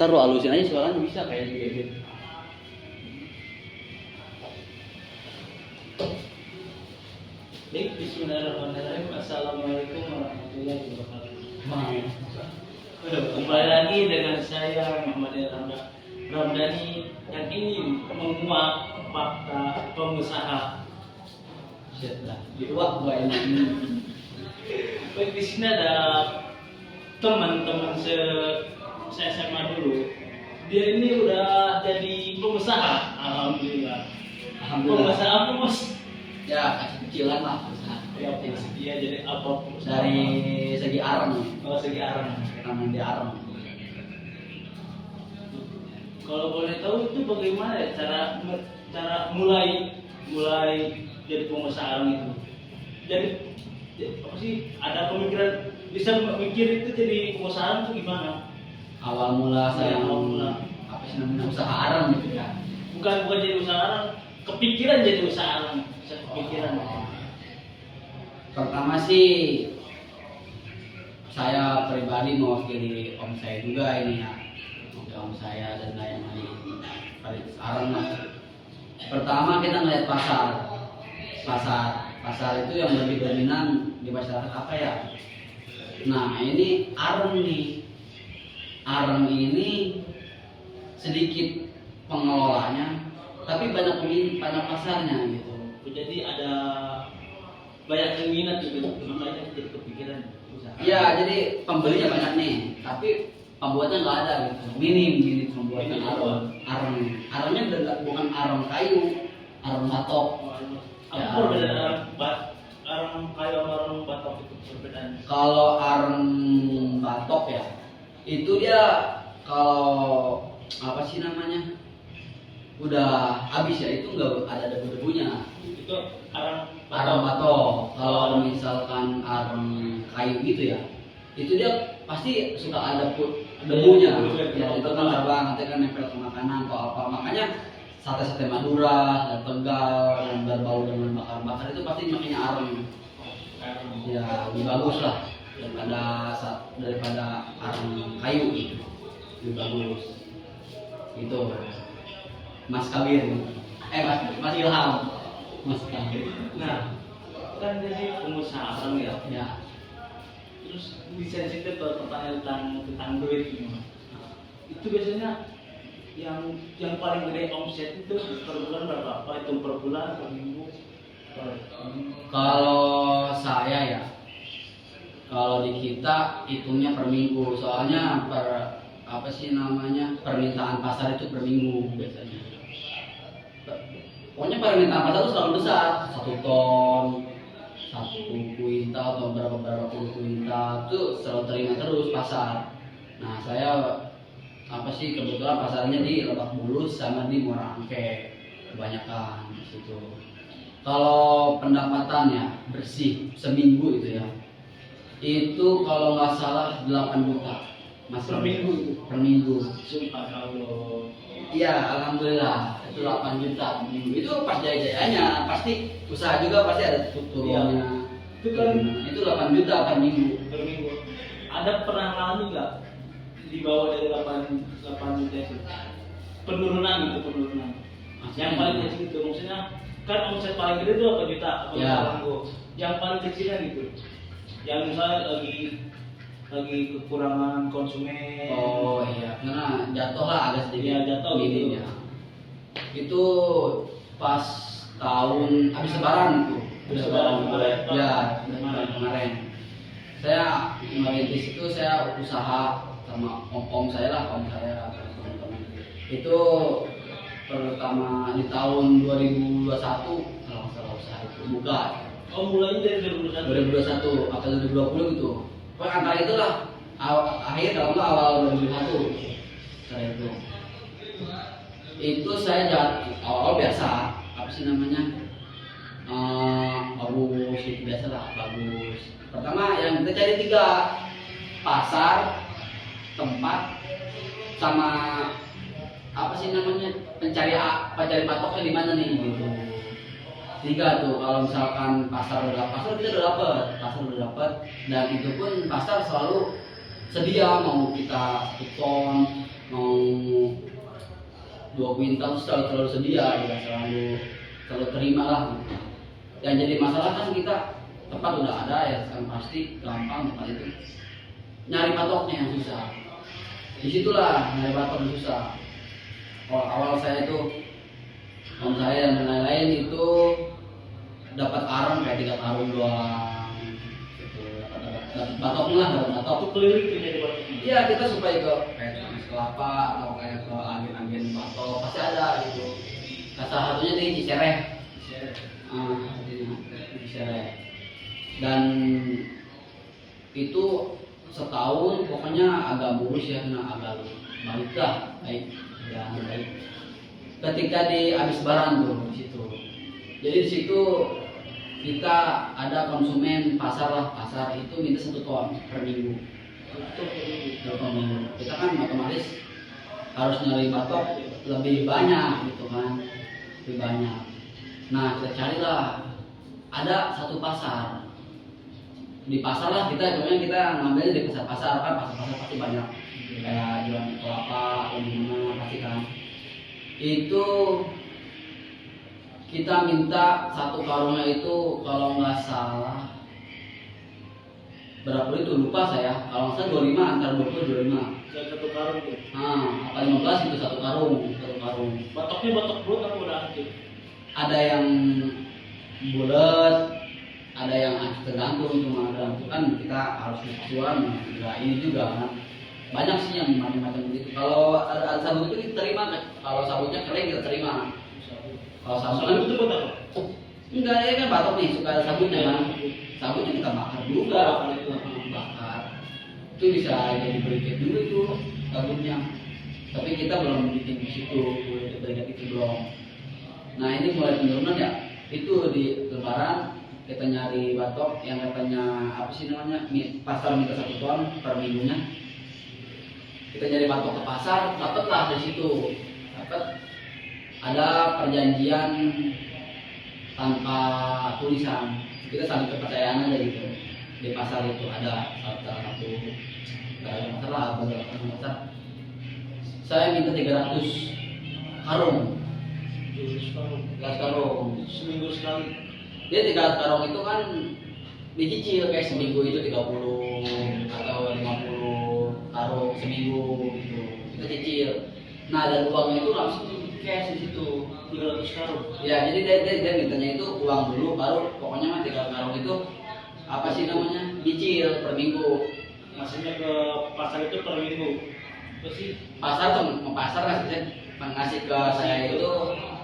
Taruh halusin aja suaranya bisa kayak gitu. Baik, bismillahirrahmanirrahim. Assalamualaikum warahmatullahi wabarakatuh. Kembali lagi dengan saya Muhammad Ramdhani yang ingin menguak fakta pengusaha. Dituak gua ini. Baik, di sini ada teman-teman saya SMA dulu. Dia ini udah jadi pengusaha, alhamdulillah. Pengusaha apa, Bos? Ya kecil-kecilan lah usaha. Ya, dia jadi apa? Dari segi arang. Oh, segi arang. Namanya di arang. Kalau boleh tahu itu bagaimana ya cara mulai jadi pengusaha arang itu? Jadi apa sih, ada pemikiran bisa mikir itu jadi pengusaha arang itu gimana? Awal mula saya Awal mula. apa sih namanya usaha arang gitu ya. Bukan jadi usaha arang, kepikiran jadi usaha arang. Bisa kepikiran. Pertama sih saya pribadi mewakili om saya juga ini ya, om saya dan lain lain arang lah. Pertama kita ngeliat pasar itu yang lebih dominan di masyarakat apa ya? Nah ini arang nih. Arang ini sedikit pengelolanya, tapi banyak pasarnya gitu. Jadi ada banyak yang minat gitu, makanya jadi kepikiran usaha. Iya, jadi pembelinya banyak nih, tapi pembuatnya nggak ada gitu. Minim pembuatan arang. Arangnya bukan arang kayu, arang batok. Apa perbedaan arang kayu sama arang batok itu perbedaannya? Kalau arang batok ya, itu dia kalau apa sih namanya udah habis ya, itu nggak ada debu-debunya. Itu arang Batok. Kalau misalkan arang kayu gitu ya, itu dia pasti suka ada debunya. Ya, itu kan terbang, nanti kan nempel ke makanan atau apa. Makanya sate Madura dan Tegal yang berbau dengan bakar-bakar itu pasti makanya arang. Ya lebih bagus lah daripada arang kayu gitu. Lebih bagus. Itu Mas Kawin. Mas Ilham. Mas Kawin. Nah, kan jadi pengusaha arang ya. Ya. Terus bisa cerita pertanyaan tentang duit gitu. Itu biasanya yang paling gede omset itu per bulan berapa? Apa itu per bulan, per minggu? Kalau saya ya, kalau di kita hitungnya per minggu, soalnya apa sih namanya permintaan pasar itu per minggu biasanya. Pokoknya permintaan pasar itu selalu besar, 1 ton, 1 kuintal atau berapa puluh kuintal itu selalu terima terus pasar. Nah saya apa sih kebetulan pasarnya di Lebak Bulus sama di Muara Angke kebanyakan di situ. Kalau pendapatannya bersih seminggu itu ya, itu kalau nggak salah 8 juta Mas Per minggu itu? Per minggu. Subhanallah. Iya, alhamdulillah itu 8 juta per minggu. Itu pas jaya-jayanya, pasti usaha juga pasti ada turunnya. Itu kan Itu 8 juta per minggu. per minggu. Ada pernah ngalami nggak di bawah dari 8 juta itu? Penurunan. Yang paling kecil itu maksudnya kan omset paling gede itu 8 juta atau Ya. Yang paling kecil kan gitu. Yang misalnya lagi kekurangan konsumen. Oh iya, karena jatuh lah agak sedikit. Iya, jatuh minim gitu. ya. Itu pas tahun habis lebaran itu. Habis lebaran kemarin. Ya, kemarin. Saya merintis itu, saya usaha sama om saya teman-teman. Itu pertama di tahun 2021 kalau salah usaha itu buka. Oh, mulainya dari 2021. 2021 atau 2020 gitu. Pokoknya antara itulah akhir kalau nggak awal 2021 saya itu saya awal biasa apa sih namanya bagus itu biasa lah bagus. Pertama yang kita cari 3, pasar, tempat, sama apa sih namanya pencari patoknya di mana nih gitu. 3 tuh, kalau misalkan pasar kita udah dapet, dan itu pun pasar selalu sedia, mau kita 1 ton, mau 2 kuintal selalu sedia, ya selalu terima lah gitu. Yang jadi masalah kan kita tempat udah ada ya kan, pasti gampang tempat itu, nyari patoknya yang susah. Disitulah nyari patok yang susah. Awal saya itu, om saya dan lain-lain itu dapat arang kayak 3 karung doang gitu. Dapat batoknya lah, dapat batok. Itu keliling tuh jadi batoknya. Iya, kita supaya ke kayak Mas kelapa atau kayak ke agen-agen batok pasti ada gitu. Nah, salah satunya di Cicereh. Di Cicereh. Dan itu setahun pokoknya agak mulus ya, agak baik lah, baik ya baik. Ketika di habis lebaran tuh di situ. Jadi di situ kita ada konsumen pasar itu minta 1 ton per minggu. Kita kan otomatis harus nyari batok lebih banyak gitu kan, lebih banyak. Nah kita carilah ada satu pasar. Di pasar lah kemudian kita ngambilnya di pasar kan, pasar pasti banyak kayak jualan kelapa, limau pasti kan. Itu kita minta 1 karungnya itu kalau nggak salah berapa itu lupa saya, kalau nggak salah 25, antara 20 25. Dan 1 karung tuh. Apa 15 itu 1 karung. Batoknya batok bulat atau udah hancur? Ada yang bulat, ada yang tergantung, cuma ada kan kita harus jual nggak ini juga kan. Banyak sih yang macam-macam begitu. Kalau ada sabut itu kita terima, kalau sabutnya kering kita terima. Kalau sabut itu buat apa? enggak, ya kan batok nih suka ada sabutnya kan. Sabutnya kita bakar juga, bakar. Itu bisa jadi briket dulu itu sabutnya. Tapi kita belum bikin di situ, briket itu belum. Nah ini mulai penurunan ya. Itu di lebaran kita nyari batok yang katanya apa sih namanya, pasar minta 1 ton per minggunya. Kita nyari batok ke pasar, dapatlah di situ. Dapat ada perjanjian tanpa tulisan. Kita saling kepercayaan aja gitu. Di pasar itu ada salah satu masalah beberapa pasar. Saya minta 300 karung. 300 karung seminggu sekali. Dia 300 karung itu kan dicicil kayak seminggu itu 30 atau 50 karung seminggu gitu. Kita cicil. Nah, dan uangnya itu langsung cash di situ. 300 karung. Ya, jadi dia mintanya itu uang dulu, baru pokoknya mah 300 karung itu apa sih namanya? Cicil per minggu. Maksudnya ke pasar itu per minggu. Terus sih Pasar tuh pasar ngasih ke saya itu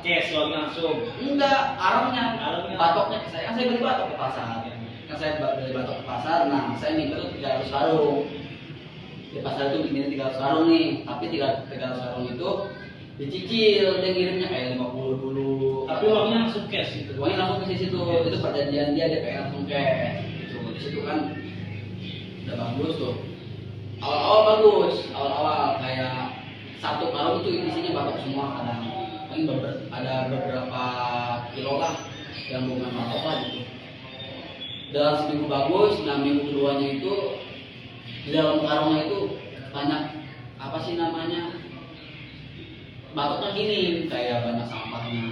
cash langsung. enggak, arangnya, Arangnya. batoknya ke saya. Kan saya beli batok ke pasar. Kan saya beli batok ke pasar. Nah, saya minta tuh 300 karung. Di pasar itu minta 300 karung nih, tapi 300 karung itu dicicil, dia ngirimnya kayak 50 dulu. Tapi uangnya langsung cash gitu. Uangnya langsung ke situ. Itu perjanjian dia kayak langsung cash. Gitu. Di situ kan udah bagus tuh. Awal-awal bagus, awal-awal kayak 1 karung itu isinya batok semua kadang. Paling ada beberapa kilo lah yang bukan batok lah gitu. Dalam seminggu bagus, nah minggu keduanya itu di dalam karungnya itu banyak apa sih namanya, batoknya gini kayak banyak sampahnya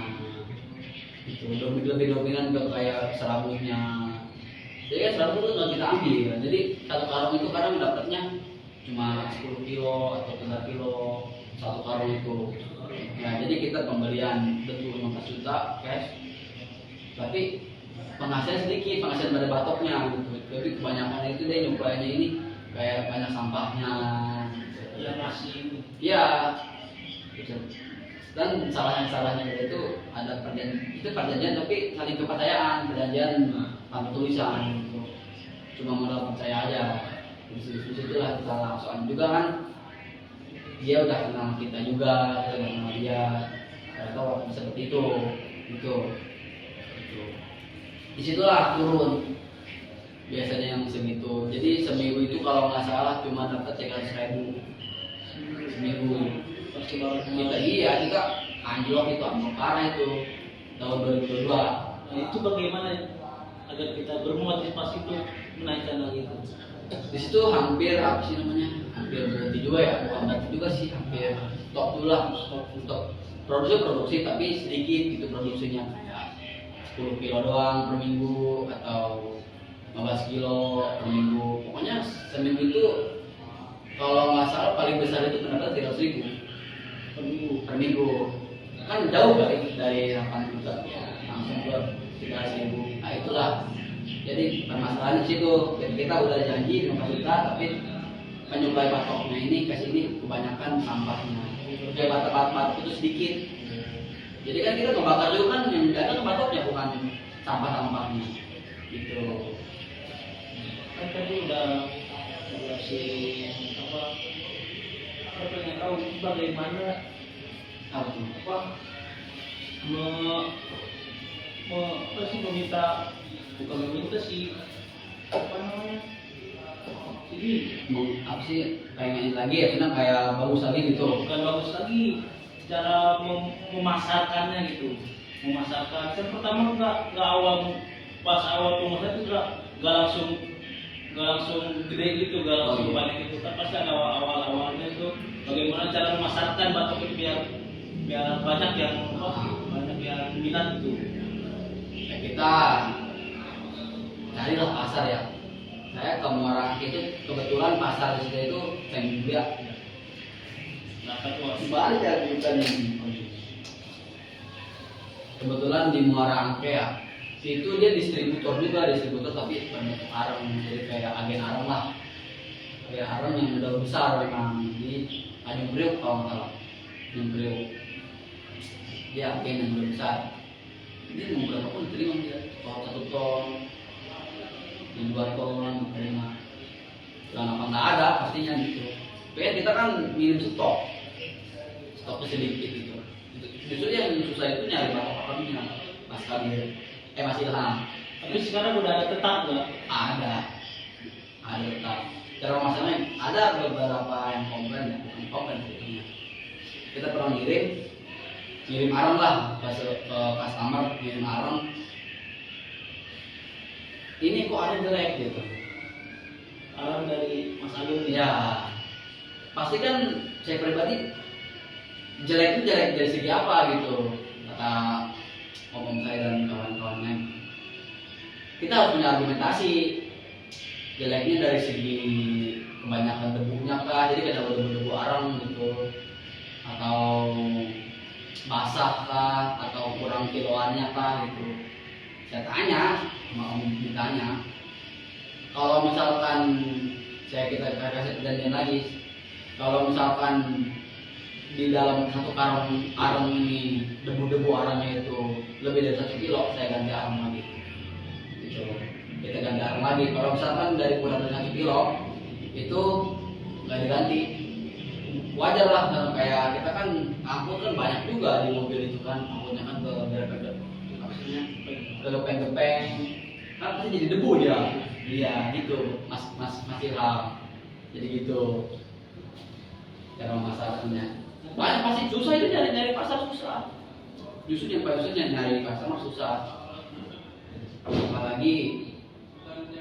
gitu. Lebih dominan ke kayak serabutnya. Jadi kan serabut itu nggak kita ambil. Jadi 1 karung itu kadang dapatnya cuma 10 kilo atau 3 kilo 1 karung itu. Nah jadi kita pembelian tentu 15 juta cash, tapi penghasilan sedikit, penghasilan dari batoknya gitu. Tapi kebanyakan itu dia nyuplainya ini kayak banyak sampahnya. Ya masih. Iya. Dan salahnya itu ada perjanjian tapi saling kepercayaan, perjanjian tanpa tulisan gitu. Cuma modal percaya aja. Disitulah salah, soalnya juga kan dia udah kenal kita juga, kita udah kenal dia, atau seperti itu gitu. Disitulah turun biasanya yang segitu. Jadi seminggu itu kalau nggak salah cuma dapat 300.000 seminggu. Kita anjlok itu, anjlok parah itu tahun 2022. Nah, itu bagaimana agar kita bermotivasi untuk menaikkan lagi itu? Di situ hampir apa sih namanya, hampir berhenti juga ya, bukan berhenti juga sih, hampir stop dulu lah, stop produksi tapi sedikit gitu produksinya, kayak 10 kilo doang per minggu atau 15 kilo per minggu. Pokoknya seminggu itu kalau nggak salah paling besar itu pendapatan 300.000 per minggu. Kan jauh dari 8 juta ya, langsung ke 300.000. Nah itulah, jadi permasalahan di situ. Jadi kita udah janji 5 juta tapi penyuplai patoknya ini ke sini kebanyakan sampahnya. Kayak batok itu sedikit. Jadi kan kita ngebakar juga kan, yang datang patoknya bukan sampahnya gitu. Kan tadi udah si apa? Saya pengen tahu bagaimana Apa tuh? apa sih meminta, bukan meminta sih, apa namanya? Jadi Apa sih, pengen lagi ya, cina kayak bagus lagi gitu. bukan bagus lagi cara memasarkannya gitu. Memasarkan kan pertama nggak awal, pas awal pemasaran itu nggak langsung gede gitu, nggak langsung banyak gitu. Kan pasti ada awalnya itu bagaimana cara memasarkan batok itu biar banyak yang minat itu. Ya kita carilah pasar ya. Saya ke Muara Angke itu kebetulan pasar di situ itu pengen juga. Nah, satu Balik ya bukan ini. Kebetulan di Muara Angke ya, situ dia distributor tapi bentuk arang, jadi kayak agen arang lah. Agen arang yang udah besar memang di Tanjung Priok kalau nggak salah. Tanjung Priok. Dia agen yang udah besar. Dia mau berapa pun terima dia. Kalau 1 ton, 2 ton terima. Dan apa nggak ada pastinya gitu. Tapi kita kan minim stoknya sedikit gitu. Justru yang susah itu nyari batok-batoknya Mas Kabir, Mas Ilham. tapi sekarang udah ada tetap nggak? Ada tetap. Cara masalahnya ada beberapa yang komplain ya, bukan komplain sebetulnya. Kita pernah ngirim arang lah ke customer, ngirim arang. Ini kok ada jelek gitu. Arang dari Mas Agung Ya, pasti kan saya pribadi jelek itu jelek dari segi apa gitu, kata omong saya dan kawan-kawan lain. Kita harus punya argumentasi. Jeleknya dari segi kebanyakan debunya kah, jadi ada debu-debu arang gitu, atau basah kah, atau kurang kiloannya kah gitu. Saya tanya sama om, ditanya. Kalau misalkan kita kasih perjanjian lagi, kalau misalkan di dalam 1 karung arang ini debu-debu arangnya itu lebih dari 1 kilo, saya ganti arang lagi gitu. Kita ganti arang lagi. Kalau misalkan dari kurang dari 1 kilo itu nggak diganti, wajar lah. Karena kayak kita kan angkut kan banyak juga di mobil itu kan, angkutnya kan ke gepeng-gepeng kan pasti jadi debu dia. Iya gitu Mas Ilham, jadi gitu cara memasarkannya. Banyak pasti susah itu, nyari pasar susah. Justru yang paling susah nyari pasar mah susah. Apalagi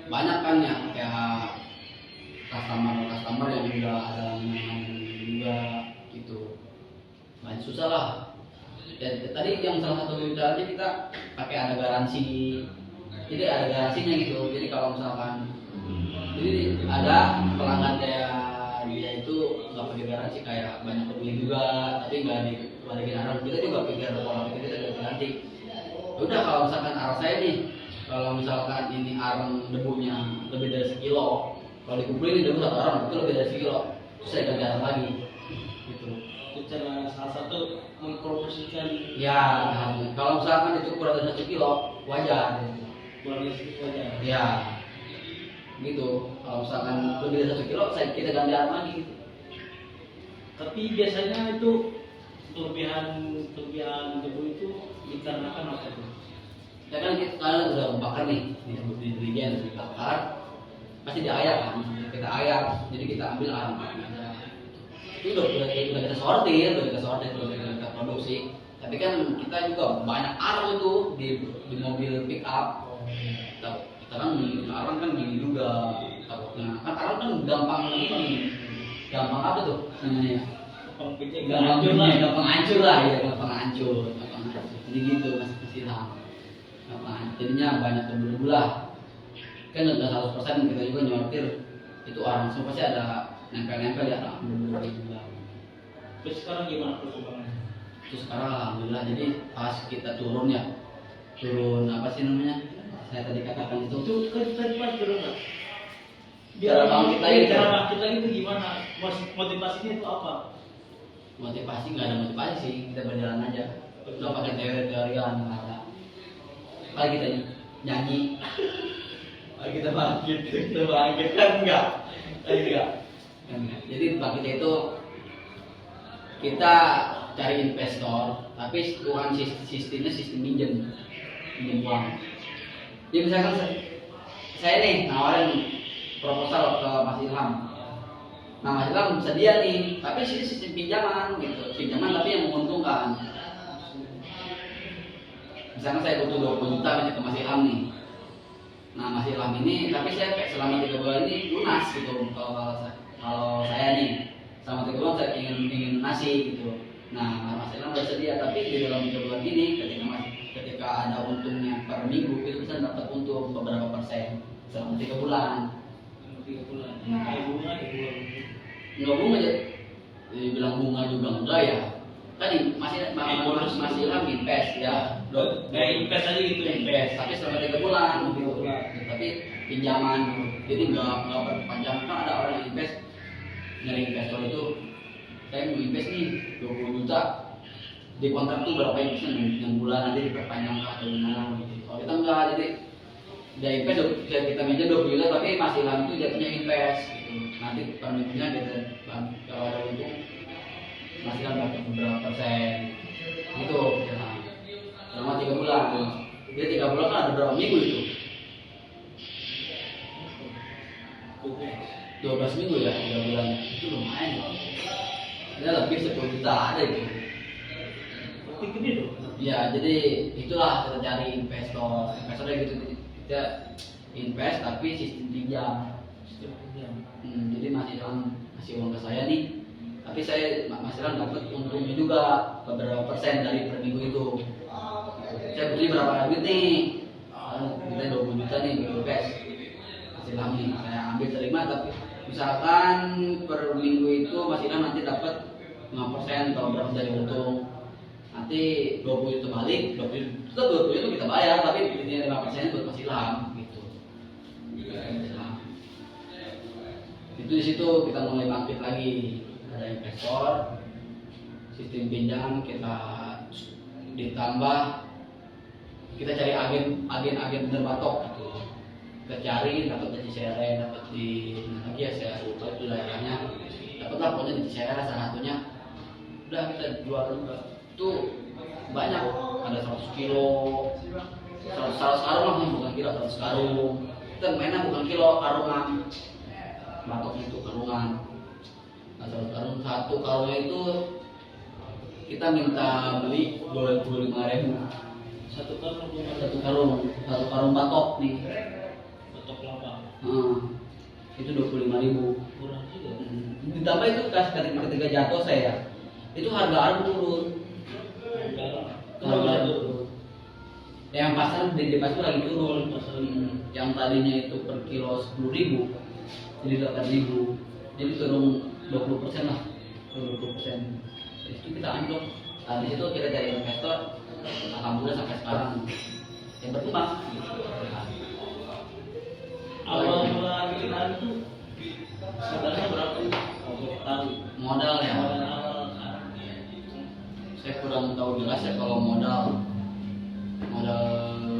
banyak kan yang kayak customer yang udah ada juga gitu. Banyak susah lah. Dan tadi yang salah satu caranya kita pakai ada garansi. Jadi ada garansinya gitu. Jadi kalau misalkan jadi ada pelanggan dia itu nggak pakai garansi, kayak banyak pembeli juga tapi nggak dibalikin arang, kita juga pikir pola pikir kita garansi. Udah kalau misalkan arang saya nih, kalau misalkan ini arang debunya lebih dari 1 kilo, kalau dikumpulin debu 1 arang itu lebih dari 1 kilo, terus saya ganti arang lagi gitu. itu cara salah satu mempromosikan. Ya kalau misalkan itu kurang dari 1 kilo wajar Kurang sedikit aja. ya gitu. Kalau misalkan lebih dari 1 kilo kita ganti arang lagi gitu. Tapi biasanya itu kelebihan debu itu dikarenakan apa tuh? Ya kan kita udah bakar nih, di dirigen dibakar, pasti diayak kan, kita ayak, jadi kita ambil arang aja. Itu udah kita sortir, udah kita produksi. Tapi kan kita juga banyak arang itu di mobil pick up. Kita kan arang kan gini juga takutnya. Kan arang kan gampang ini, gampang apa tuh namanya? Gampang hancur lah ya, gampang hancur. Jadi gitu Mas Ilham. Jadinya banyak debu-debu lah. Kan udah 100% kita juga nyortir itu orang semua pasti ada nempel-nempel ya debu-debu. Terus sekarang gimana perkembangannya? Terus sekarang alhamdulillah jadi pas kita turun apa sih namanya? Saya tadi katakan itu Kan pas turun nggak? cara bangkit lagi. Cara bangkit lagi itu gimana? Motivasinya itu apa? Motivasi nggak ada motivasi sih, kita berjalan aja. Nggak pakai teori-teorian nggak ada. Paling kita nyanyi. Paling kita bangkit kan enggak. Jadi bangkitnya itu kita cari investor, tapi bukan sistemnya sistem minjem uang. Jadi misalkan saya nih nawarin proposal ke Mas Ilham. Nah Mas Ilham sedia nih, tapi sistem pinjaman gitu, pinjaman tapi yang menguntungkan. Misalkan saya butuh 20 juta ke Mas Ilham nih. Nah Mas Ilham ini, tapi saya selama 3 bulan ini lunas gitu. Kalau saya nih selama 3 bulan saya ingin lunasi gitu. Nah Mas Ilham bersedia, tapi di dalam 3 bulan ini ketika ada untungnya per minggu itu bisa dapat untung beberapa persen selama 3 bulan. 3 bulan. Kayak bunga di bulan. Enggak bunga aja. Dibilang bunga juga enggak ya. Kan masih Ilham invest ya. Kayak invest aja gitu. Invest, tapi selama 3 bulan gitu. Tapi pinjaman gitu. Jadi enggak berpanjang. Kan ada orang yang invest dari investor itu saya mau invest nih 20 juta di kontrak tuh berapa yang bulan nanti diperpanjang atau gimana gitu. Kalau kita enggak, jadi dia invest kita minjem 20 juta tapi masih Ilham itu jatuhnya invest gitu. Nanti per minggunya kita kalau ada untung masih Ilham dapat beberapa persen gitu ya. Selama 3 bulan. Jadi 3 bulan kan ada berapa minggu itu? 12 minggu ya, 3 bulan itu lumayan loh. Ini lebih 10 juta ada itu. Berarti gede dong. Ya jadi itulah kita cari investornya gitu, kita invest tapi sistem pinjam. Jadi masih uang ke saya nih, tapi saya masih dapat untungnya juga beberapa persen dari per minggu itu. Saya beli berapa duit nih? Kita 20 juta nih invest. Ilham nih, saya ambil terima, tapi misalkan per minggu itu Mas Ilham nanti dapat 5% kalau berapa dari untung. Nanti 20 itu balik, 20 itu kita bayar, tapi ini 5% buat Mas Ilham gitu. Itu di situ kita mulai bangkit lagi, ada investor, sistem pinjam kita ditambah, kita cari agen berbatok gitu. Kita cari, dapat di Cicerre, dapat di mana lagi ya saya lupa itu daerahnya, dapatlah pokoknya di Cicerre salah satunya. Udah kita jual juga, itu banyak, ada 100 kilo, 100 karung lah, bukan kilo, 100 karung. Kita mainnya bukan kilo, karungan, batoknya itu karungan. Nah 100 karung, satu karungnya itu kita minta beli 25.000. Satu karung batok nih. Batok kelapa. Itu 25.000. Kurang juga. Ditambah itu ketika jatuh saya, itu harga arang turun. Harga turun. Yang pasar di pasar lagi turun. Yang tadinya itu per kilo 10.000 jadi 8.000. Jadi turun 20% lah. 20%. Dari situ kita anjlok. Habis itu kita cari investor. Alhamdulillah sampai sekarang yang berkembang. Awal mula bikin itu sebenarnya berapa? Tahu. Modal ya. Saya kurang tahu jelas ya kalau modal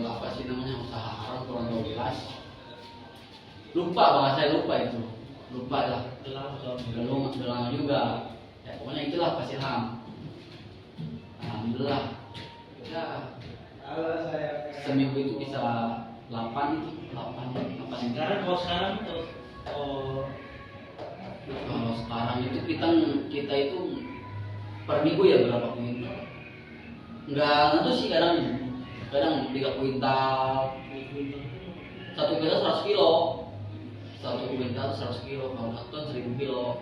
apa sih namanya usaha haram kurang tahu jelas. Lupa bahasa saya lupa itu. Lupa lah. Belum lama juga. Ya pokoknya itulah Pak Ilham. Alhamdulillah. Ya seminggu itu bisa 8 itu. Sekarang kalau sekarang itu kita itu per minggu ya berapa kuintal? Enggak tentu sih, kadang 3 kuintal. 1 kuintal 100 kilo. 1 kuintal 100 kilo, kalau 1 ton 1000 kilo.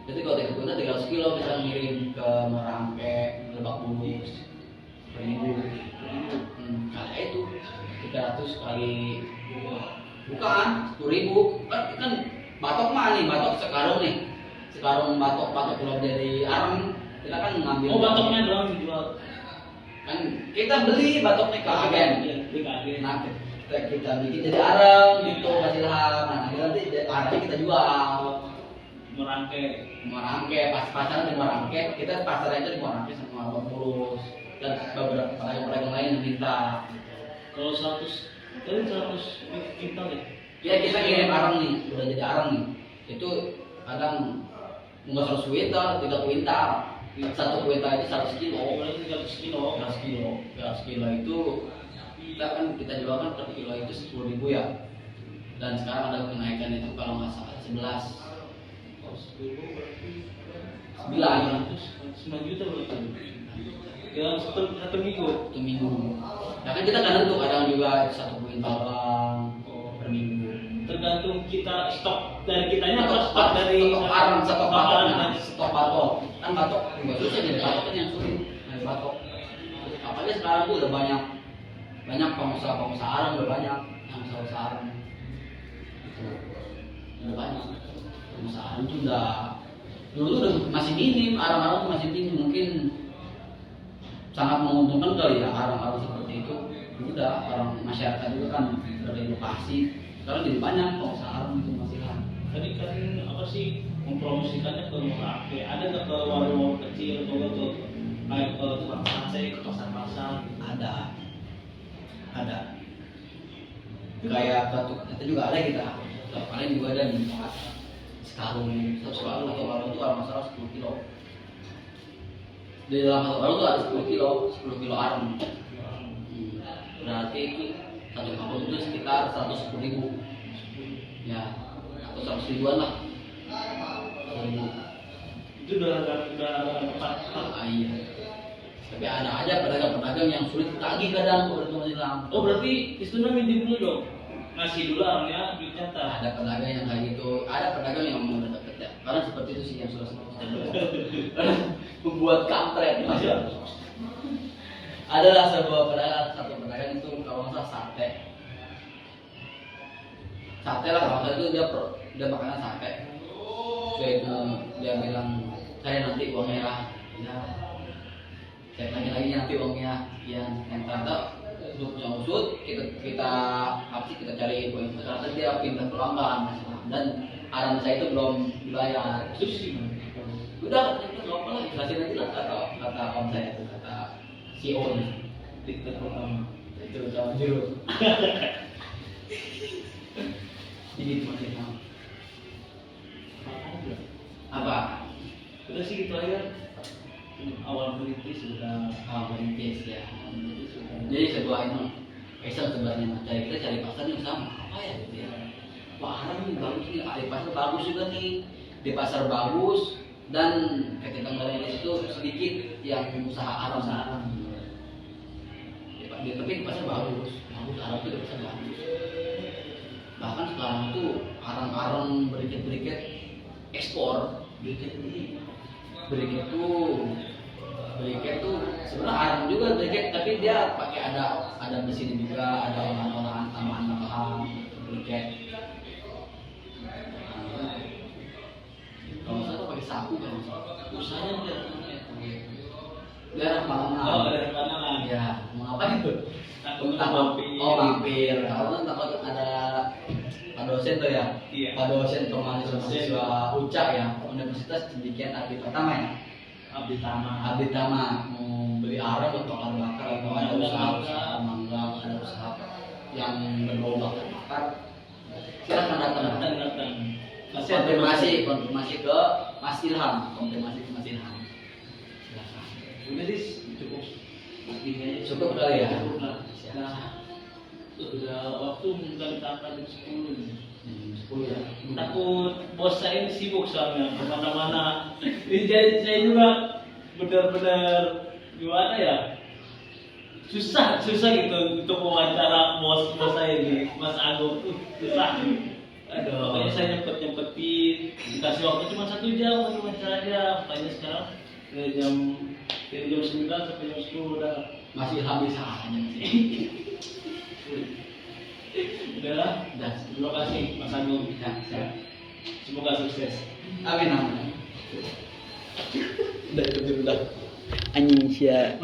Jadi kalau tiket kuota 300 kilo kita ngirim ke Merangke, Lebak Bulus per minggu. Kali itu 300 kali bukan 10.000 kan batok mah nih, batok sekarung nih, sekarung batok udah dari arang kita kan ngambil. Oh batoknya doang dijual. Kan kita beli batoknya ke agen. Iya, beli ke agen. Nah kita bikin jadi arang gitu hasil ham. Nah nanti arangnya kita jual. Merangke pasarnya di Merangke, kita pasarnya itu di Merangke sama Lebak Bulus dan beberapa pedagang lain yang minta. Kalau 100 kintal ya? Ya kita kirim arang nih, udah jadi arang nih. Itu kadang nggak 100 kuintal, 3 kuintal. Satu kuintal itu 100 kilo. Oh, berarti 100 kilo. 100 kilo itu kita jual kan per kilo itu 10.000 ya. Dan sekarang ada kenaikan itu kalau nggak salah 11. 9 juta berarti. Ya satu minggu. Ya kan kita kadang tuh kadang juga 1 kuintal bang per minggu. Tergantung kita stok dari kitanya atau stok dari stok batok. Kan batok juga susah jadi batok kan yang sulit. Nah, batok. Apalagi sekarang tuh udah banyak pengusaha arang udah banyak yang usaha arang. Gitu. Udah banyak. Pengusaha arang tuh dulu udah masih minim, arang-arang masih minim, mungkin sangat menguntungkan kali ya arang-arang seperti itu. Udah orang masyarakat juga kan beredukasi. Sekarang jadi banyak pengusaha arang itu masih lah. Tadi kan apa sih mempromosikannya ke Merangke? Ada nggak ke warung kecil atau ke kayak ke tukang sate, ke pasar-pasar? Ada. Kayak kita juga ada kita. Paling juga ada di satu karung atau warung itu kalau masalah 10 kilo. Di dalam satu karung itu ada 10 kilo arang. Berarti itu satu karung itu sekitar 110.000 ya, atau 100.000-an lah. 100.000 itu udah tepat. Iya. Tapi ada aja pedagang-pedagang yang sulit tagih kadang kalau itu masih lama. Oh berarti istrinya minjem dulu dong, ngasih dulu arangnya duitnya ntar. Ada pedagang yang kayak gitu, ada pedagang yang mau deket ya. Karena seperti itu sih yang sudah membuat kampret. Adalah satu pedagang itu kalau nggak salah sate lah kalau nggak itu dia makanan sate. Itu dia bilang saya nanti uangnya ya saya tanya lagi nanti uangnya yang ternyata untuk yang usut kita cari info ternyata dia pindah pelanggan dan arang saya itu belum dibayar. Terus udah nggak apa lah jelasin aja lah kata om saya itu kata CEO nya TikTok pertama itu sama jeruk. Ini masih tahu apa? Udah sih gitu aja. Awal merintis ya. Jadi sebuah ini Faisal sebenarnya kita cari pasar yang sama apa ya gitu ya. Wah arang ini bagus nih, di pasar bagus juga nih, di pasar bagus dan ketika ngelihat itu sedikit yang usaha arang. Ya, tapi di pasar bagus arang itu di pasar bagus. Bahkan sekarang tuh arang-arang beriket ekspor, beriket tuh sebenarnya arang juga beriket, tapi dia pakai ada mesin juga, ada olahan tambahan beriket. Kalau saya tuh pakai sapu kan, usahanya dia panganan. Ya, mau ngapain tuh? Mampir. Kalau takut ada Pak dosen tuh ya. Iya. Pak dosen tuh mahasiswa UCA ya, Universitas Cendekian Abdi Pertama ya. Abdi Tama mau beli arang atau bakar atau ada usaha manggang, ada usaha yang berbau bakar. Silakan datang. Konfirmasi ke Mas Ilham. Silakan. Udah sih Cukup kali ya. Udah waktu minta jam 10 nih. 10 ya. Takut bos saya ini sibuk soalnya kemana-mana. Jadi saya juga benar-benar gimana ya, susah gitu untuk wawancara bos saya ini, Mas Agung. Susah. Aduh. Makanya saya nyempet-nyempetin, dikasih waktu cuma 1 jam untuk wawancaranya. Makanya sekarang dari jam 9 sampai jam 10 udah. Masih habis aja sih. Udahlah, Udah. terima kasih Mas Agung. Ya, siap. Semoga sukses. Amin amin. Udah itu udah. Anjing sia.